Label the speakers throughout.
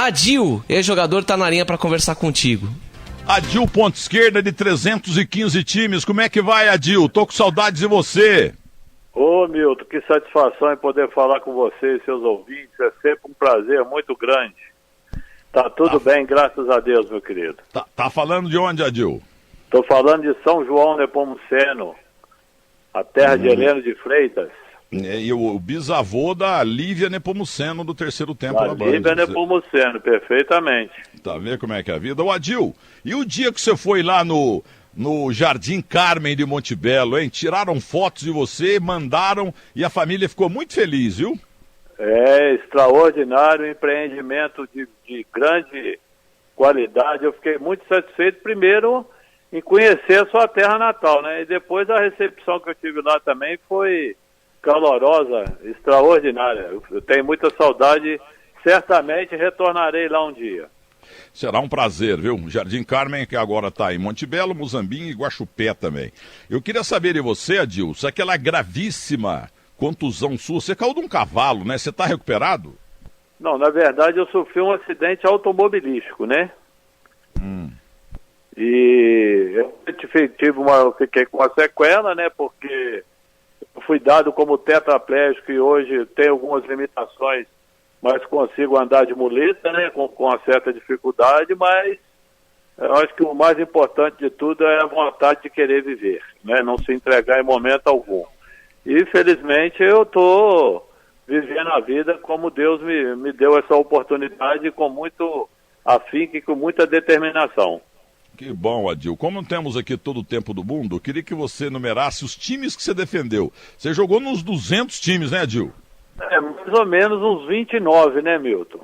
Speaker 1: Adil, ex-jogador, tá na linha para conversar contigo.
Speaker 2: Adil, ponta esquerda de 315 times. Como é que vai, Adil? Tô com saudades de você.
Speaker 3: Ô, Milton, que satisfação em poder falar com você e seus ouvintes. É sempre um prazer muito grande. Tá tudo bem, graças a Deus, meu querido.
Speaker 2: Tá falando de onde, Adil?
Speaker 3: Tô falando de São João Nepomuceno, a terra de Heleno de Freitas.
Speaker 2: E o bisavô da Lívia Nepomuceno do terceiro tempo da banda.
Speaker 3: Lívia Nepomuceno, perfeitamente.
Speaker 2: Tá vendo como é que é a vida? Ô, Adil, e o dia que você foi lá no Jardim Carmen de Montebello, hein? Tiraram fotos de você, mandaram e a família ficou muito feliz, viu?
Speaker 3: É extraordinário, empreendimento de grande qualidade. Eu fiquei muito satisfeito, primeiro, em conhecer a sua terra natal, né? E depois a recepção que eu tive lá também foi calorosa, extraordinária. Eu tenho muita saudade, certamente retornarei lá um dia.
Speaker 2: Será um prazer, viu? Jardim Carmen, que agora está em Montebello, Muzambinho e Guaxupé também. Eu queria saber de você, Adil, se aquela gravíssima contusão sua, você caiu de um cavalo, né? Você está recuperado?
Speaker 3: Não, na verdade eu sofri um acidente automobilístico, né? E eu fiquei com uma sequela, né? Porque eu fui dado como tetraplégico e hoje tenho algumas limitações, mas consigo andar de muleta, né? Com uma certa dificuldade, mas eu acho que o mais importante de tudo é a vontade de querer viver, né? Não se entregar em momento algum. E felizmente eu estou vivendo a vida como Deus me deu essa oportunidade, com muito afinco e com muita determinação.
Speaker 2: Que bom, Adil. Como temos aqui todo o tempo do mundo, eu queria que você enumerasse os times que você defendeu. Você jogou nos 200 times, né, Adil?
Speaker 3: Mais ou menos uns 29, né, Milton?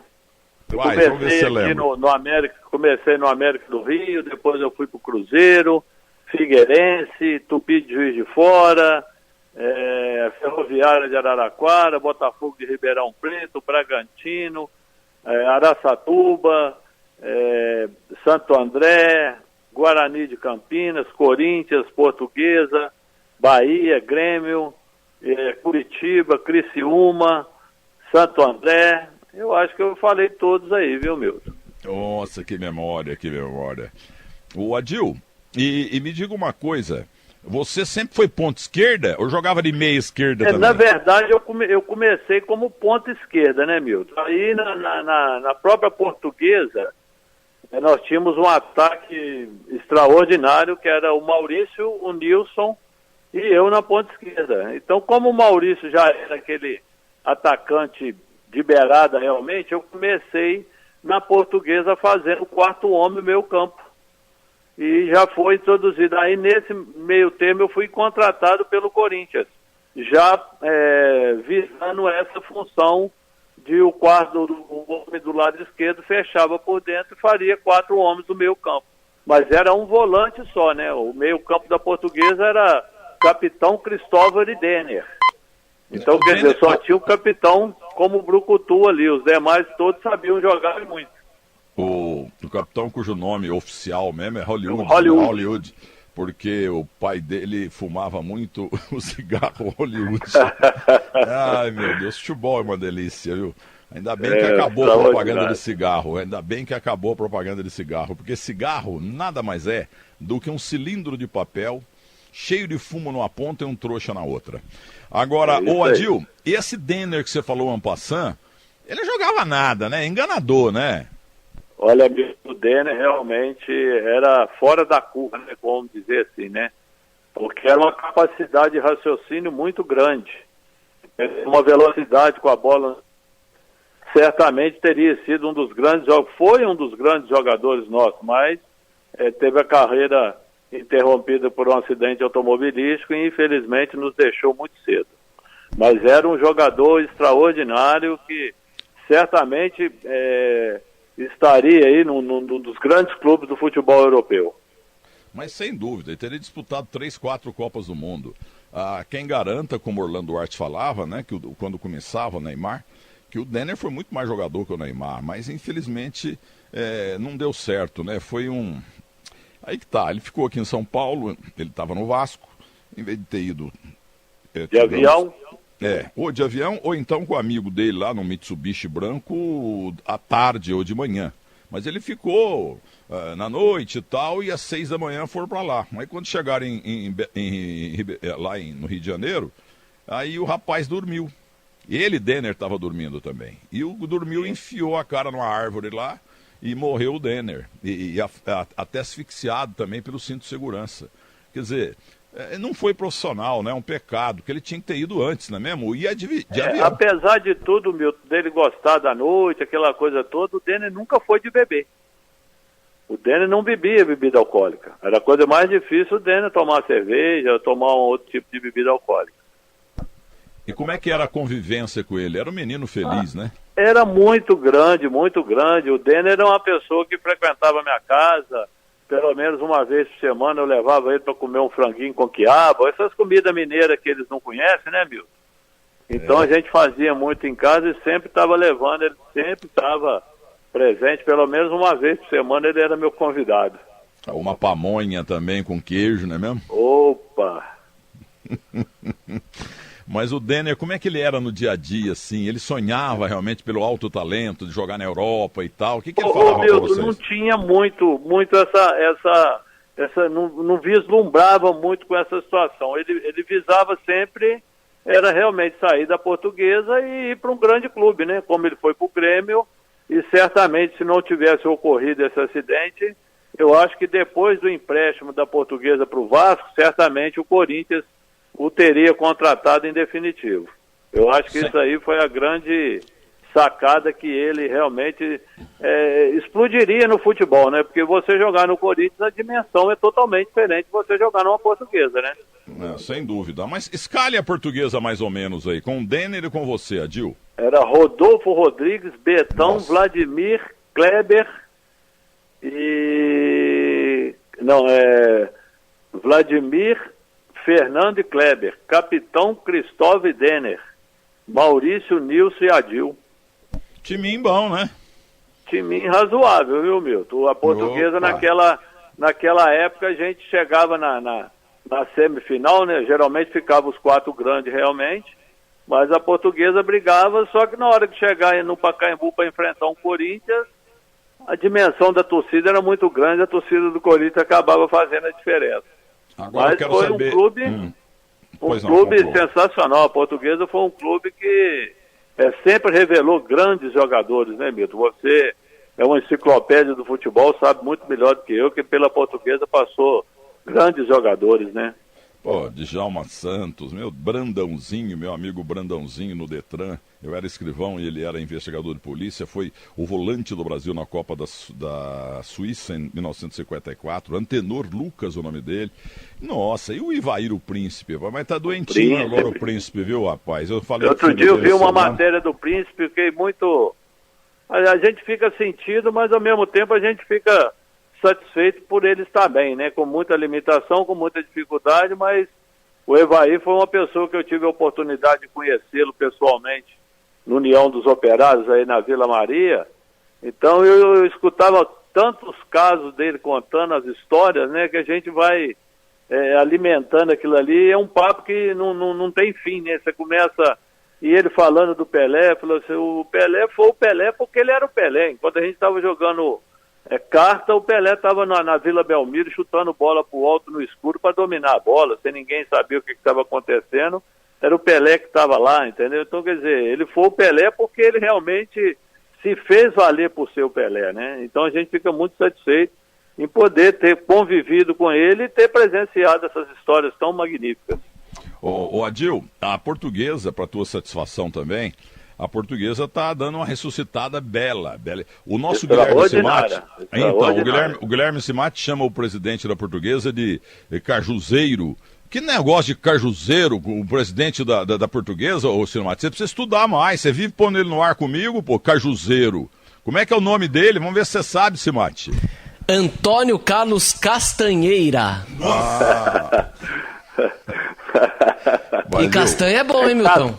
Speaker 2: Vamos ver se você lembra.
Speaker 3: Comecei no América do Rio, depois eu fui para o Cruzeiro, Figueirense, Tupi de Juiz de Fora, Ferroviária de Araraquara, Botafogo de Ribeirão Preto, Bragantino, Araçatuba, Santo André, Guarani de Campinas, Corinthians, Portuguesa, Bahia, Grêmio, Curitiba, Criciúma, Santo André. Eu acho que eu falei todos aí, viu, Milton?
Speaker 2: Nossa, que memória, que memória. O Adil, e me diga uma coisa, você sempre foi ponta esquerda ou jogava de meia esquerda também?
Speaker 3: Na verdade, eu comecei como ponta esquerda, né, Milton? Aí na própria Portuguesa, nós tínhamos um ataque extraordinário, que era o Maurício, o Nilson e eu na ponta esquerda. Então, como o Maurício já era aquele atacante de beirada realmente, eu comecei na Portuguesa fazendo o quarto homem no meio campo. E já foi introduzido. Aí nesse meio termo eu fui contratado pelo Corinthians, já visando essa função de o quarto o homem do lado esquerdo fechava por dentro e faria 4 homens do meio campo. Mas era um volante só, né? O meio campo da Portuguesa era capitão Cristóvão e Denner. Então, quer dizer, só tinha o capitão como o Brucutu ali, os demais todos sabiam jogar muito.
Speaker 2: O capitão cujo nome oficial mesmo é Hollywood, porque o pai dele fumava muito o cigarro Hollywood. Ai, meu Deus, futebol é uma delícia, viu? Ainda bem que acabou a propaganda de cigarro, porque cigarro nada mais é do que um cilindro de papel cheio de fumo numa ponta e um trouxa na outra. Agora, Adil, esse Denner que você falou, en passant, ele não jogava nada, né? Enganador, né?
Speaker 3: Olha, o Denner realmente era fora da curva, né? Vamos dizer assim, né? Porque era uma capacidade de raciocínio muito grande. Uma velocidade com a bola, certamente teria sido um dos grandes foi um dos grandes jogadores nossos, mas teve a carreira interrompida por um acidente automobilístico e infelizmente nos deixou muito cedo. Mas era um jogador extraordinário que certamente estaria aí num dos grandes clubes do futebol europeu.
Speaker 2: Mas sem dúvida, ele teria disputado 3, 4 Copas do Mundo. Quem garanta, como Orlando Duarte falava, né, que quando começava o Neymar, que o Denner foi muito mais jogador que o Neymar, mas infelizmente não deu certo, né? Foi um... Aí que tá, ele ficou aqui em São Paulo, ele estava no Vasco, em vez de ter ido...
Speaker 3: de avião?
Speaker 2: Ou de avião, ou então com o amigo dele lá no Mitsubishi branco à tarde ou de manhã. Mas ele ficou na noite e tal, e às 6 da manhã foram para lá. Aí quando chegaram lá no Rio de Janeiro, aí o rapaz dormiu. Ele, Denner, estava dormindo também. E o dormiu, enfiou a cara numa árvore lá e morreu o Denner. E até asfixiado também pelo cinto de segurança. Quer dizer, não foi profissional, né? É um pecado, que ele tinha que ter ido antes, não é mesmo? Ia de avião.
Speaker 3: Apesar de tudo, Milton, dele gostar da noite, aquela coisa toda, o Denner nunca foi de beber. O Denner não bebia bebida alcoólica. Era a coisa mais difícil o Denner tomar cerveja, tomar um outro tipo de bebida alcoólica.
Speaker 2: E como é que era a convivência com ele? Era um menino feliz, né?
Speaker 3: Era muito grande, muito grande. O Denner era uma pessoa que frequentava a minha casa, pelo menos uma vez por semana eu levava ele para comer um franguinho com quiabo, essas comidas mineiras que eles não conhecem, né, Milton? Então a gente fazia muito em casa e sempre estava levando, ele sempre estava presente, pelo menos uma vez por semana ele era meu convidado.
Speaker 2: Uma pamonha também com queijo, não é mesmo?
Speaker 3: Opa!
Speaker 2: Mas o Denner, como é que ele era no dia a dia, assim? Ele sonhava realmente pelo alto talento de jogar na Europa e tal? O que ele falava para vocês?
Speaker 3: Não tinha muito não vislumbrava muito com essa situação. Ele visava sempre, era realmente sair da Portuguesa e ir para um grande clube, né? Como ele foi para o Grêmio, e certamente se não tivesse ocorrido esse acidente, eu acho que depois do empréstimo da Portuguesa para o Vasco, certamente o Corinthians o teria contratado em definitivo. Eu acho que isso aí foi a grande sacada que ele realmente explodiria no futebol, né? Porque você jogar no Corinthians, a dimensão é totalmente diferente de você jogar numa Portuguesa, né?
Speaker 2: Sem dúvida. Mas escale a Portuguesa mais ou menos aí, com o Denner e com você, Adil.
Speaker 3: Era Rodolfo Rodrigues, Betão, Vladimir, Kleber e... Vladimir, Fernando e Kleber, capitão Cristóvão e Denner, Maurício, Nilson e Adil.
Speaker 2: Timinho bom, né?
Speaker 3: Timinho razoável, viu, Milton? A Portuguesa naquela época a gente chegava na semifinal, né? Geralmente ficava os 4 grandes realmente, mas a Portuguesa brigava, só que na hora de chegar no Pacaembu para enfrentar um Corinthians, a dimensão da torcida era muito grande, a torcida do Corinthians acabava fazendo a diferença.
Speaker 2: Agora
Speaker 3: mas foi
Speaker 2: saber...
Speaker 3: um clube sensacional. A Portuguesa foi um clube que sempre revelou grandes jogadores, né, Milton? Você é uma enciclopédia do futebol, sabe muito melhor do que eu, que pela Portuguesa passou grandes jogadores, né?
Speaker 2: Pô, Djalma Santos, meu Brandãozinho, meu amigo Brandãozinho no Detran. Eu era escrivão e ele era investigador de polícia. Foi o volante do Brasil na Copa da Suíça em 1954. Antenor Lucas, o nome dele. Nossa, e o Ivair, o Príncipe? Mas tá doentinho agora o Príncipe, viu, rapaz? Eu falei
Speaker 3: outro dia eu vi uma matéria do Príncipe, fiquei muito... A gente fica sentido, mas ao mesmo tempo a gente fica satisfeito por ele estar bem, né? Com muita limitação, com muita dificuldade, mas o Evair foi uma pessoa que eu tive a oportunidade de conhecê-lo pessoalmente no União dos Operários, aí na Vila Maria. Então eu escutava tantos casos dele contando as histórias, né? Que a gente vai alimentando aquilo ali. É um papo que não tem fim, né? Você começa... E ele falando do Pelé, falou assim, o Pelé foi o Pelé porque ele era o Pelé. Enquanto a gente estava jogando carta, o Pelé estava na Vila Belmiro chutando bola pro alto no escuro para dominar a bola, sem ninguém saber o que estava acontecendo. Era o Pelé que estava lá, entendeu? Então, quer dizer, ele foi o Pelé porque ele realmente se fez valer por ser o Pelé, né? Então a gente fica muito satisfeito em poder ter convivido com ele e ter presenciado essas histórias tão magníficas.
Speaker 2: Ô Adil, a Portuguesa, para tua satisfação também, a Portuguesa está dando uma ressuscitada bela. O nosso Guilherme Simati, então, o Guilherme Simati chama o presidente da Portuguesa de cajuzeiro. Que negócio de cajuzeiro, o presidente da Portuguesa, ô Simati? Você precisa estudar mais, você vive pondo ele no ar comigo, pô, cajuzeiro. Como é que é o nome dele? Vamos ver se você sabe, Simati.
Speaker 1: Antônio Carlos Castanheira. E castanha é bom, hein, Milton?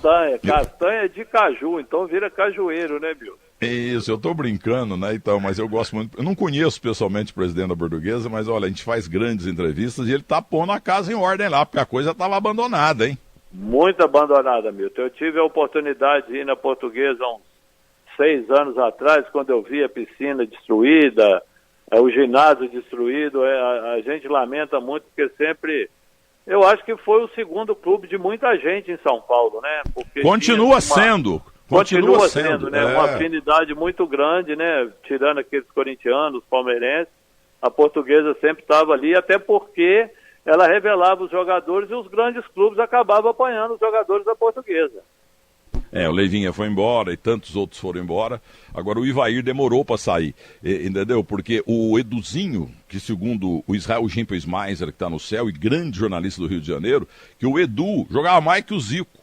Speaker 3: Castanha de caju, então vira cajueiro, né, Milton?
Speaker 2: Isso, eu tô brincando, né, então, mas eu gosto muito, eu não conheço pessoalmente o presidente da Portuguesa, mas olha, a gente faz grandes entrevistas e ele tá pondo a casa em ordem lá, porque a coisa tava abandonada, hein?
Speaker 3: Muito abandonada, Milton. Eu tive a oportunidade de ir na Portuguesa há uns 6 anos atrás, quando eu vi a piscina destruída, o ginásio destruído. A gente lamenta muito, porque sempre... Eu acho que foi o segundo clube de muita gente em São Paulo, né? Porque
Speaker 2: Continua sendo,
Speaker 3: né? Uma afinidade muito grande, né? Tirando aqueles corintianos, palmeirenses, a Portuguesa sempre estava ali, até porque ela revelava os jogadores e os grandes clubes acabavam apanhando os jogadores da Portuguesa.
Speaker 2: O Leivinha foi embora e tantos outros foram embora. Agora o Ivair demorou para sair, entendeu? Porque o Eduzinho, que segundo o Israel Gimpelsmeiser, que está no céu, e grande jornalista do Rio de Janeiro, que o Edu jogava mais que o Zico.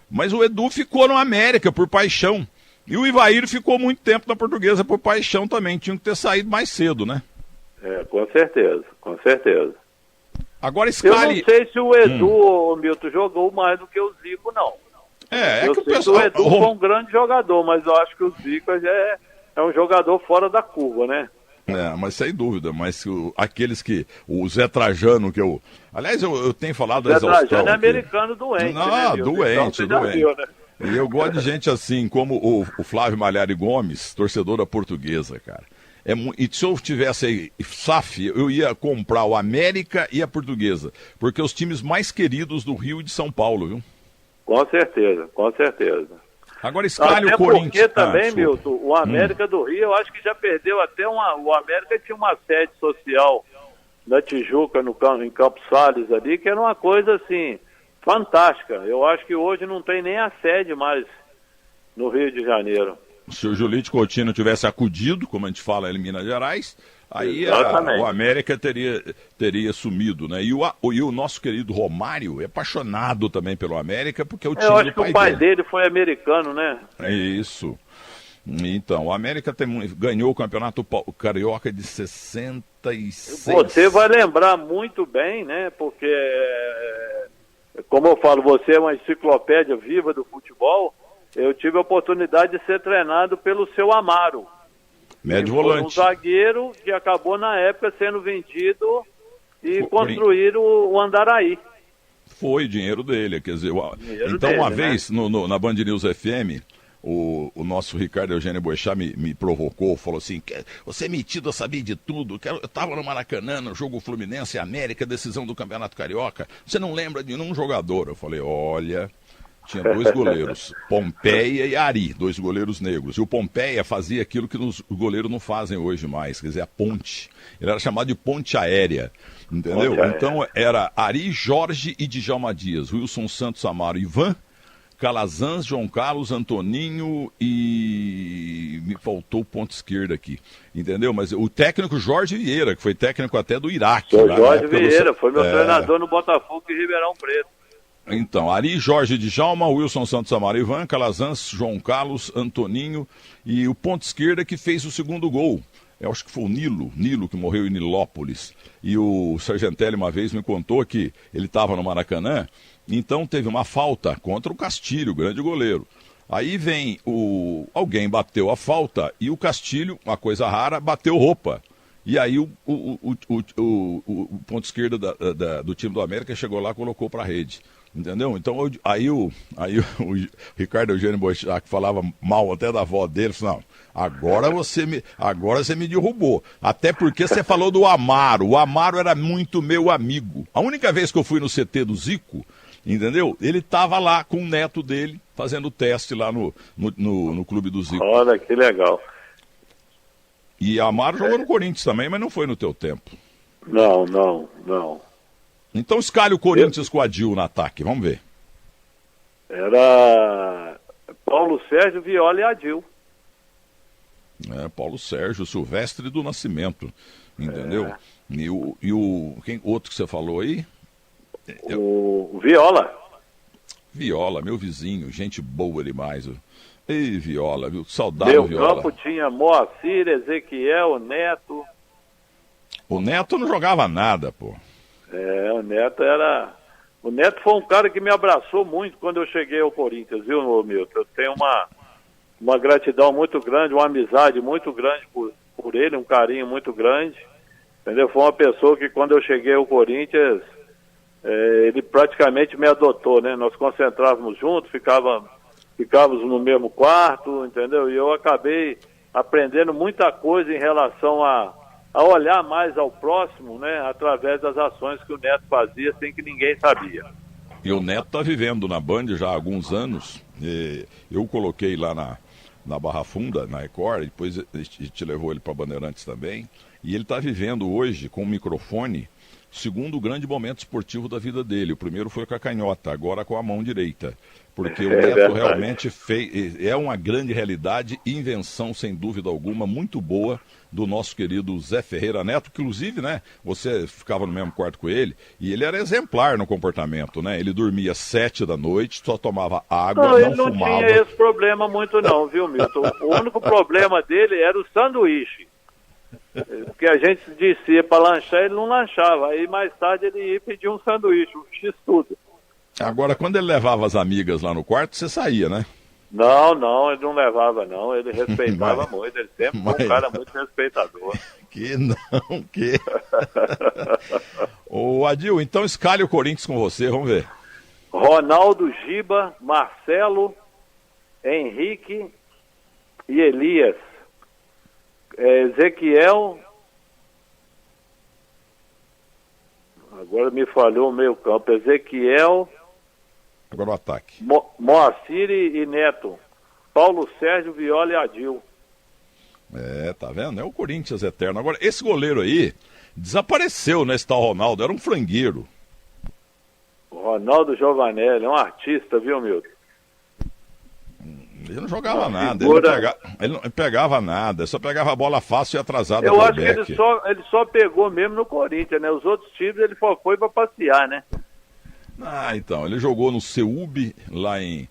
Speaker 2: Mas o Edu ficou no América por paixão. E o Ivair ficou muito tempo na Portuguesa por paixão também. Tinha que ter saído mais cedo, né?
Speaker 3: Com certeza, com certeza.
Speaker 2: Agora escale...
Speaker 3: Eu não sei se o Edu, o Milton, jogou mais do que o Zico, não. Eu
Speaker 2: que o
Speaker 3: sei
Speaker 2: pessoal...
Speaker 3: que o Edu foi um grande jogador, mas eu acho que o Zico é um jogador fora da curva, né?
Speaker 2: Mas sem dúvida, mas aqueles que... O Zé Trajano, que eu... Aliás, eu tenho falado da exaustão.
Speaker 3: Zé Trajano é americano doente, né?
Speaker 2: Doente.
Speaker 3: Viu, né?
Speaker 2: E eu gosto de gente assim, como o Flávio Malhari Gomes, torcedor da Portuguesa, cara. E se eu tivesse SAF, eu ia comprar o América e a Portuguesa, porque os times mais queridos do Rio e de São Paulo, viu?
Speaker 3: Com certeza, com certeza.
Speaker 2: Agora escalhe o Corinthians.
Speaker 3: Porque também, Milton, o América do Rio, eu acho que já perdeu até o América tinha uma sede social na Tijuca, em Campos Sales ali, que era uma coisa assim, fantástica. Eu acho que hoje não tem nem a sede mais no Rio de Janeiro.
Speaker 2: Se o Julito Coutinho tivesse acudido, como a gente fala em Minas Gerais, aí o América teria sumido, né? E o nosso querido Romário é apaixonado também pelo América, porque é o time do pai dele. Eu acho que
Speaker 3: o pai dele foi americano, né?
Speaker 2: É isso. Então, o América ganhou o Campeonato Carioca de 66.
Speaker 3: Você vai lembrar muito bem, né? Porque, como eu falo, você é uma enciclopédia viva do futebol. Eu tive a oportunidade de ser treinado pelo seu Amaro.
Speaker 2: Médio volante.
Speaker 3: Um zagueiro que acabou, na época, sendo vendido e construíram o Andaraí.
Speaker 2: Foi dinheiro dele, quer dizer... Uma vez, na Band News FM, o nosso Ricardo Eugênio Boechat me provocou, falou assim, você é metido a saber de tudo, eu estava no Maracanã, no jogo Fluminense e América, decisão do Campeonato Carioca, você não lembra de nenhum jogador? Eu falei, olha... Tinha 2 goleiros, Pompeia e Ari, 2 goleiros negros. E o Pompeia fazia aquilo que os goleiros não fazem hoje mais, quer dizer, a ponte. Ele era chamado de ponte aérea, entendeu? Então era Ari, Jorge e Djalma Dias, Wilson Santos Amaro, Ivan, Calazans, João Carlos, Antoninho e... me faltou o ponto esquerdo aqui, entendeu? Mas o técnico Jorge Vieira, que foi técnico até do Iraque.
Speaker 3: Jorge Vieira, foi meu treinador no Botafogo e Ribeirão Preto.
Speaker 2: Então, Ari, Jorge Djalma, Wilson Santos Amaro, Ivan, Calazans, João Carlos, Antoninho e o ponto esquerda que fez o segundo gol. Eu acho que foi o Nilo que morreu em Nilópolis. E o Sargentelli uma vez me contou que ele estava no Maracanã, então teve uma falta contra o Castilho, o grande goleiro. Aí vem alguém bateu a falta e o Castilho, uma coisa rara, bateu roupa. E aí o ponto esquerdo do time do América chegou lá e colocou para a rede. Entendeu? Então aí o Ricardo Eugênio Boechat, que falava mal até da avó dele, falou, não, agora você me derrubou. Até porque você falou do Amaro. O Amaro era muito meu amigo. A única vez que eu fui no CT do Zico, entendeu? Ele estava lá com o neto dele, fazendo teste lá no clube do Zico.
Speaker 3: Olha, que legal.
Speaker 2: E Amaro jogou no Corinthians também, mas não foi no teu tempo.
Speaker 3: Não.
Speaker 2: Então escalhe o Corinthians com o Adil no ataque, vamos ver.
Speaker 3: Era Paulo Sérgio, Viola e Adil.
Speaker 2: Paulo Sérgio, Silvestre do Nascimento, entendeu? Quem outro que você falou aí?
Speaker 3: O Viola.
Speaker 2: Viola, meu vizinho, gente boa demais. Ei, Viola, viu? Saudável, Viola.
Speaker 3: Meu campo tinha Moacir, Ezequiel, Neto.
Speaker 2: O Neto não jogava nada, pô.
Speaker 3: O Neto foi um cara que me abraçou muito quando eu cheguei ao Corinthians, viu, Milton? Eu tenho uma gratidão muito grande, uma amizade muito grande por ele, um carinho muito grande, entendeu? Foi uma pessoa que quando eu cheguei ao Corinthians ele praticamente me adotou, né? Nós concentrávamos juntos, ficávamos no mesmo quarto, entendeu? E eu acabei aprendendo muita coisa em relação a olhar mais ao próximo, né? Através das ações que o Neto fazia sem que ninguém sabia.
Speaker 2: E o Neto está vivendo na Band já há alguns anos. Eu coloquei lá na Barra Funda, na Record, depois a gente levou ele para Bandeirantes também. E ele está vivendo hoje com o microfone o segundo grande momento esportivo da vida dele. O primeiro foi com a canhota, agora com a mão direita. Porque o Neto realmente é uma grande realidade, invenção, sem dúvida alguma, muito boa do nosso querido Zé Ferreira Neto, que inclusive, né, você ficava no mesmo quarto com ele, e ele era exemplar no comportamento, né? Ele dormia 7 da noite, só tomava água, não
Speaker 3: ele não
Speaker 2: fumava.
Speaker 3: Tinha esse problema muito não, viu, Milton? O único problema dele era o sanduíche. Porque a gente dizia para lanchar, ele não lanchava. Aí mais tarde ele ia pedir um sanduíche, um x-tudo.
Speaker 2: Agora, quando ele levava as amigas lá no quarto, você saía, né?
Speaker 3: Não, ele não levava não. Ele respeitava muito, ele sempre foi um cara muito respeitador.
Speaker 2: Que... Ô Adil, então escalhe o Corinthians com você, vamos ver.
Speaker 3: Ronaldo, Giba, Marcelo, Henrique e Elias. Ezequiel, agora me falhou o meio campo, Ezequiel,
Speaker 2: agora o ataque.
Speaker 3: Moacir e Neto, Paulo Sérgio, Viola e Adil.
Speaker 2: Tá vendo? É o Corinthians eterno. Agora, esse goleiro aí desapareceu, né, esse tal Ronaldo, era um frangueiro.
Speaker 3: O Ronaldo Giovanelli, é um artista, viu, Milton?
Speaker 2: Ele não jogava nada, ele não pegava nada, só pegava a bola fácil e atrasada.
Speaker 3: Eu acho que ele só pegou mesmo no Corinthians, né? Os outros times ele só foi para passear, né?
Speaker 2: Então, ele jogou no CEUB, lá em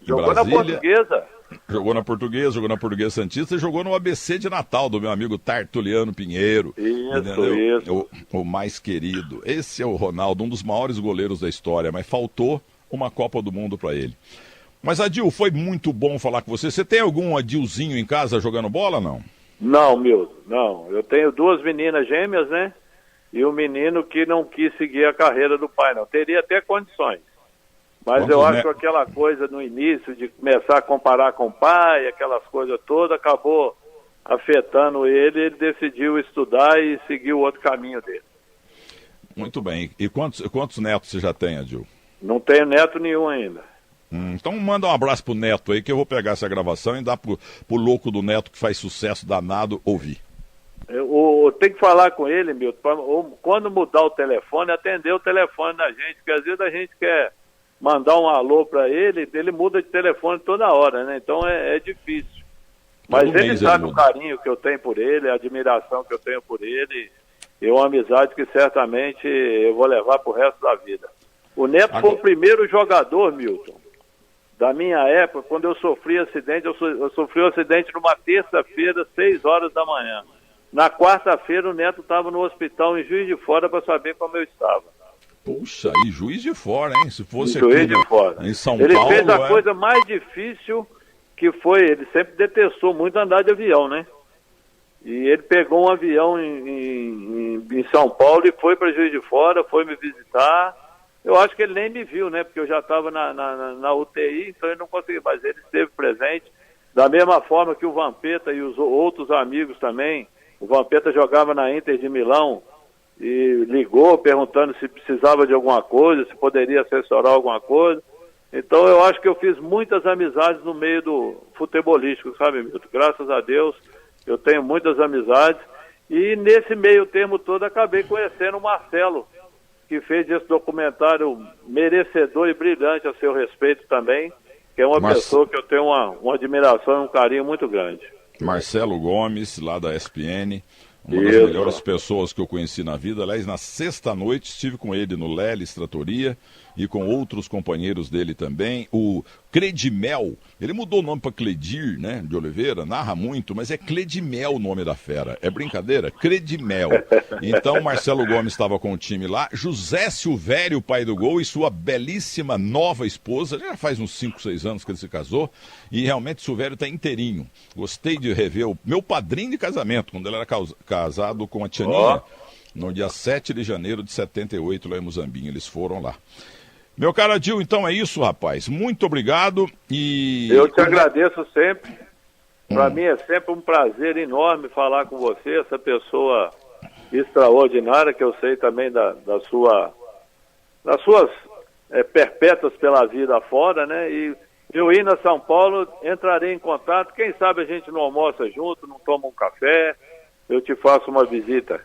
Speaker 3: jogou
Speaker 2: Brasília.
Speaker 3: Na Portuguesa.
Speaker 2: Jogou na Portuguesa Santista e jogou no ABC de Natal, do meu amigo Tartuliano Pinheiro.
Speaker 3: Isso.
Speaker 2: O mais querido. Esse é o Ronaldo, um dos maiores goleiros da história, mas faltou uma Copa do Mundo para ele. Mas, Adil, foi muito bom falar com você. Você tem algum Adilzinho em casa jogando bola, não?
Speaker 3: Não, Milton, não. Eu tenho 2 meninas gêmeas, né? E um menino que não quis seguir a carreira do pai, não. Teria até condições. Mas eu acho que aquela coisa no início de começar a comparar com o pai, aquelas coisas todas, acabou afetando ele decidiu estudar e seguir o outro caminho dele.
Speaker 2: Muito bem. E quantos netos você já tem, Adil?
Speaker 3: Não tenho neto nenhum ainda.
Speaker 2: Então manda um abraço pro Neto aí, que eu vou pegar essa gravação e dar pro louco do Neto, que faz sucesso danado, ouvir.
Speaker 3: Eu tenho que falar com ele, Milton, quando mudar o telefone, atender o telefone da gente, porque às vezes a gente quer mandar um alô para ele muda de telefone toda hora, né? Então é difícil. Mas ele sabe o carinho que eu tenho por ele, a admiração que eu tenho por ele, e uma amizade que certamente eu vou levar pro resto da vida. O Neto foi o primeiro jogador, Milton, da minha época, quando eu sofri acidente, eu sofri um acidente numa terça-feira, 6 horas da manhã. Na quarta-feira, o Neto estava no hospital em Juiz de Fora para saber como eu estava.
Speaker 2: Puxa, e Juiz de Fora, hein? Se fosse
Speaker 3: Juiz de Fora.
Speaker 2: Em São
Speaker 3: Ele
Speaker 2: Paulo...
Speaker 3: Ele fez a coisa mais difícil, que foi, ele sempre detestou muito andar de avião, né? E ele pegou um avião em São Paulo e foi para Juiz de Fora, foi me visitar. Eu acho que ele nem me viu, né? Porque eu já estava na UTI, então ele não conseguia, mas ele esteve presente. Da mesma forma que o Vampeta e os outros amigos também. O Vampeta jogava na Inter de Milão e ligou perguntando se precisava de alguma coisa, se poderia assessorar alguma coisa. Então eu acho que eu fiz muitas amizades no meio do futebolístico, sabe, Milton? Graças a Deus eu tenho muitas amizades. E nesse meio termo todo acabei conhecendo o Marcelo, que fez esse documentário merecedor e brilhante a seu respeito também, que é uma pessoa que eu tenho uma admiração e um carinho muito grande.
Speaker 2: Marcelo Gomes, lá da ESPN, uma das melhores pessoas que eu conheci na vida. Aliás, na sexta-noite estive com ele no Lelis Tratoria e com outros companheiros dele também. O Credimel, ele mudou o nome para Cledir, né, de Oliveira, narra muito, mas é Cledimel o nome da fera. É brincadeira? Credimel. Então, Marcelo Gomes estava com o time lá. José Silvério, pai do gol, e sua belíssima nova esposa. Já faz uns 5, 6 anos que ele se casou. E realmente o Silvério está inteirinho. Gostei de rever o meu padrinho de casamento, quando ele era casado com a Tianinha. no dia 7 de janeiro de 78, lá em Muzambinho. Eles foram lá. Meu caro Adil, então é isso, rapaz. Muito obrigado e...
Speaker 3: Eu te agradeço sempre. Para mim é sempre um prazer enorme falar com você, essa pessoa extraordinária, que eu sei também das suas perpétuas pela vida fora, né? E eu indo a São Paulo, entrarei em contato. Quem sabe a gente não almoça junto, não toma um café, eu te faço uma visita.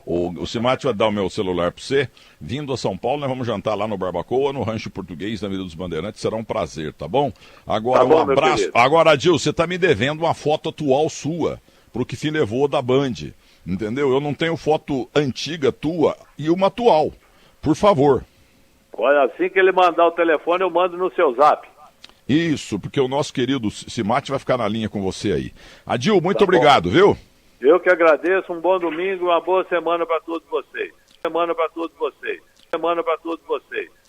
Speaker 2: O Cimate vai dar o meu celular para você. Vindo a São Paulo, nós vamos jantar lá no Barbacoa, no Rancho Português, na Avenida dos Bandeirantes. Será um prazer, tá bom? Agora,
Speaker 3: tá bom,
Speaker 2: um abraço. Agora, Adil, você tá me devendo uma foto atual sua, pro que te levou da Band. Entendeu? Eu não tenho foto antiga tua e uma atual. Por favor.
Speaker 3: Olha, assim que ele mandar o telefone, eu mando no seu zap.
Speaker 2: Isso, porque o nosso querido Cimate vai ficar na linha com você aí. Adil, muito obrigado, viu?
Speaker 3: Eu que agradeço, um bom domingo, uma boa semana para todos vocês. Semana para todos vocês.